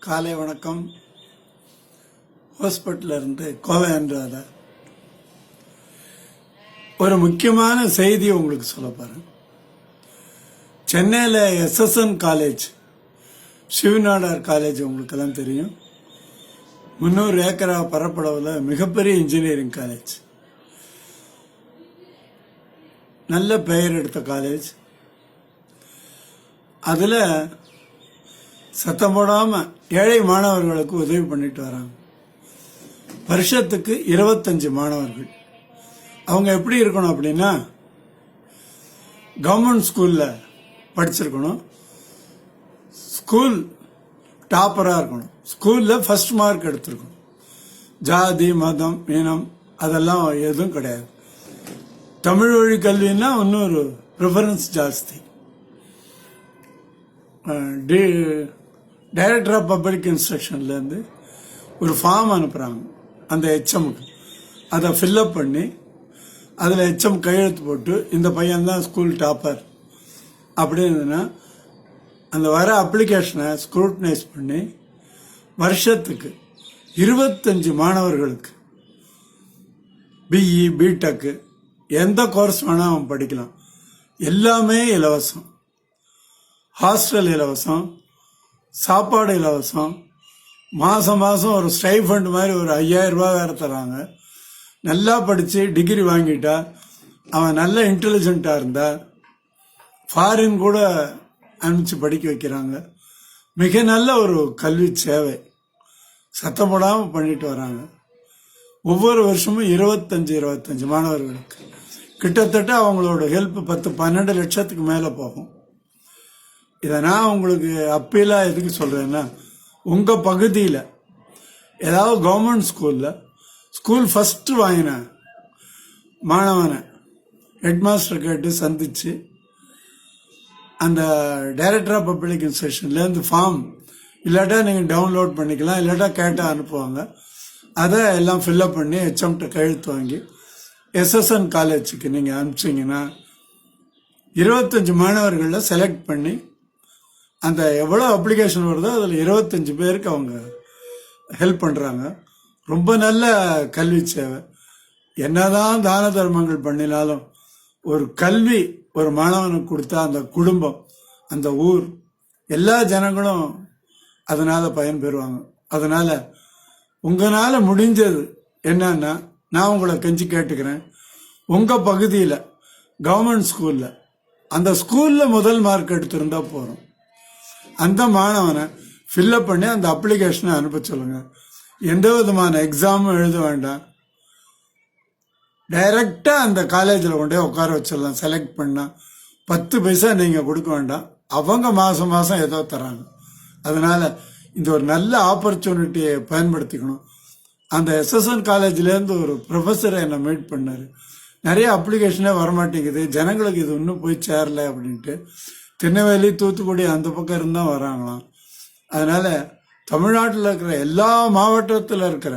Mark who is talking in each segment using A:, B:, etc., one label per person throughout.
A: காலை வணக்கம். ஹாஸ்பிட்டல்ல இருந்து கோவைன்றால ஒரு முக்கியமான செய்தி உங்களுக்கு சொல்ல போறேன். சென்னையில் SSN காலேஜ், சிவநாடார் காலேஜ் உங்களுக்கு எல்லாம் தெரியும். 300 ஏக்கரா பரப்பளவில் மிகப்பெரிய இன்ஜினியரிங் காலேஜ், நல்ல பெயர் எடுத்த காலேஜ். அதில் சத்தம் போடாம ஏழை மாணவர்களுக்கு உதவி பண்ணிட்டு வராங்க. வருஷத்துக்கு 25 மாணவர்கள். அவங்க எப்படி இருக்கணும் அப்படின்னா, கவர்மெண்ட் ஸ்கூல்ல படிச்சிருக்கணும், ஸ்கூல் டாப்பரா இருக்கணும், ஸ்கூல்ல ஃபர்ஸ்ட் மார்க் எடுத்திருக்கணும். ஜாதி மதம் இனம் அதெல்லாம் எதுவும் கிடையாது. தமிழ் வழி கல்வின்னா இன்னொரு ப்ரிஃபரன்ஸ் ஜாஸ்தி. டைரக்டர் ஆஃப் பப்ளிக் இன்ஸ்ட்ரக்ஷன்லேருந்து ஒரு ஃபார்ம் அனுப்புகிறாங்க அந்த HMக்கு. அதை ஃபில்அப் பண்ணி அதில் HM கையெழுத்து போட்டு இந்த பையன்தான் ஸ்கூல் டாப்பர் அப்படின்னா அந்த வர அப்ளிகேஷனை ஸ்க்ரூட்டனைஸ் பண்ணி வருஷத்துக்கு 25 மாணவர்களுக்கு BE BTech எந்த கோர்ஸ் வேணால் அவன் படிக்கலாம். எல்லாமே இலவசம். ஹாஸ்டல் இலவசம், சாப்பாடு இலவசம், மாதம் மாதம் ஒரு ஸ்டைஃபண்ட் மாதிரி ஒரு 5000 ரூபாய் வேறு தராங்க. நல்லா படித்து டிகிரி வாங்கிட்டா, அவன் நல்ல இன்டெலிஜென்ட்டாக இருந்தா ஃபாரின் கூட அனுப்பிச்சு படிக்க வைக்கிறாங்க. மிக நல்ல ஒரு கல்வி சேவை சத்தம் போடாமல் பண்ணிட்டு வராங்க. ஒவ்வொரு வருஷமும் 25 மாணவர்களுக்கு கிட்டத்தட்ட அவங்களோட ஹெல்ப் 10-12 லட்சத்துக்கு மேலே போகும். இதை நான் உங்களுக்கு அப்பீலாக எதுக்கு சொல்கிறேன்னா, உங்கள் பகுதியில் ஏதாவது கவர்மெண்ட் ஸ்கூல் ஃபஸ்ட்டு வாங்கின மாணவனை ஹெட்மாஸ்டர் கேட்டு சந்தித்து அந்த டைரக்டர் ஆஃப் பப்ளிக் இன்ஸ்ட்ரக்ஷன்லேருந்து ஃபார்ம் இல்லாட்டா நீங்கள் டவுன்லோட் பண்ணிக்கலாம், இல்லாட்டா கேட்டால் அனுப்புவாங்க. அதை எல்லாம் ஃபில்அப் பண்ணி HMட்ட கையெழுத்து வாங்கி SSN காலேஜுக்கு நீங்கள் அனுப்பிச்சிங்கன்னா 25 மாணவர்களில் செலக்ட் பண்ணி அந்த எவ்வளோ அப்ளிகேஷன் வருதோ அதில் 25 பேருக்கு அவங்க ஹெல்ப் பண்ணுறாங்க. ரொம்ப நல்ல கல்வி சேவை. என்னதான் தான தர்மங்கள் பண்ணினாலும் ஒரு கல்வி ஒரு மாணவனுக்கு கொடுத்தா அந்த குடும்பம், அந்த ஊர், எல்லா ஜனங்களும் அதனால் பயன்பெறுவாங்க. அதனால் உங்களால் முடிஞ்சது என்னன்னா, நான் உங்களை கெஞ்சி கேட்டுக்கிறேன், உங்கள் பகுதியில் கவர்மெண்ட் ஸ்கூலில் அந்த ஸ்கூலில் முதல் மார்க் எடுத்திருந்தா போகிறோம். அந்த மாணவனை ஃபில்அப் பண்ணி அந்த அப்ளிகேஷனை அனுப்ப சொல்லுங்க. எந்த விதமான எக்ஸாமும் எழுத வேண்டாம். டைரக்டாக அந்த காலேஜில் கொண்டே உட்கார வச்சிடலாம். செலக்ட் பண்ணால் 10 பைசா நீங்கள் கொடுக்க வேண்டாம். அவங்க மாதம் மாதம் ஏதோ தராங்க. அதனால் இந்த ஒரு நல்ல ஆப்பர்ச்சுனிட்டியை பயன்படுத்திக்கணும். அந்த SSN காலேஜ்லேருந்து ஒரு ப்ரொஃபஸரை என்னை மீட் பண்ணார். நிறைய அப்ளிகேஷனே வரமாட்டேங்குது, ஜனங்களுக்கு இது இன்னும் போய் சேரல அப்படின்ட்டு. திருநெல்வேலி தூத்துக்குடி அந்த பக்கம் இருந்தால் வராங்களாம். அதனால் தமிழ்நாட்டில் இருக்கிற எல்லா மாவட்டத்தில் இருக்கிற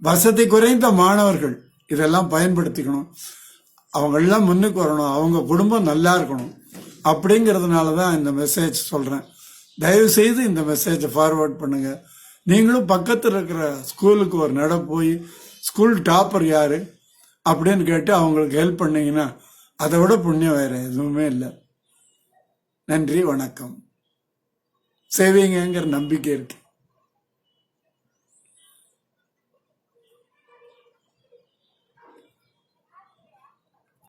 A: வசதி குறைந்த மாணவர்கள் இதெல்லாம் பயன்படுத்திக்கணும். அவங்கெல்லாம் முன்னுக்கு வரணும், அவங்க குடும்பம் நல்லா இருக்கணும். அப்படிங்கிறதுனால தான் இந்த மெசேஜ் சொல்கிறேன். தயவு செய்து இந்த மெசேஜை ஃபார்வர்ட் பண்ணுங்க. நீங்களும் பக்கத்தில் இருக்கிற ஸ்கூலுக்கு ஒரு நட போய் ஸ்கூல் டாப்பர் யாரு அப்படின்னு கேட்டு அவங்களுக்கு ஹெல்ப் பண்ணீங்கன்னா அதை விட புண்ணியம் வேற எதுவுமே இல்லை. நன்றி, வணக்கம். செய்வீங்கிற நம்பிக்கை இருக்கு.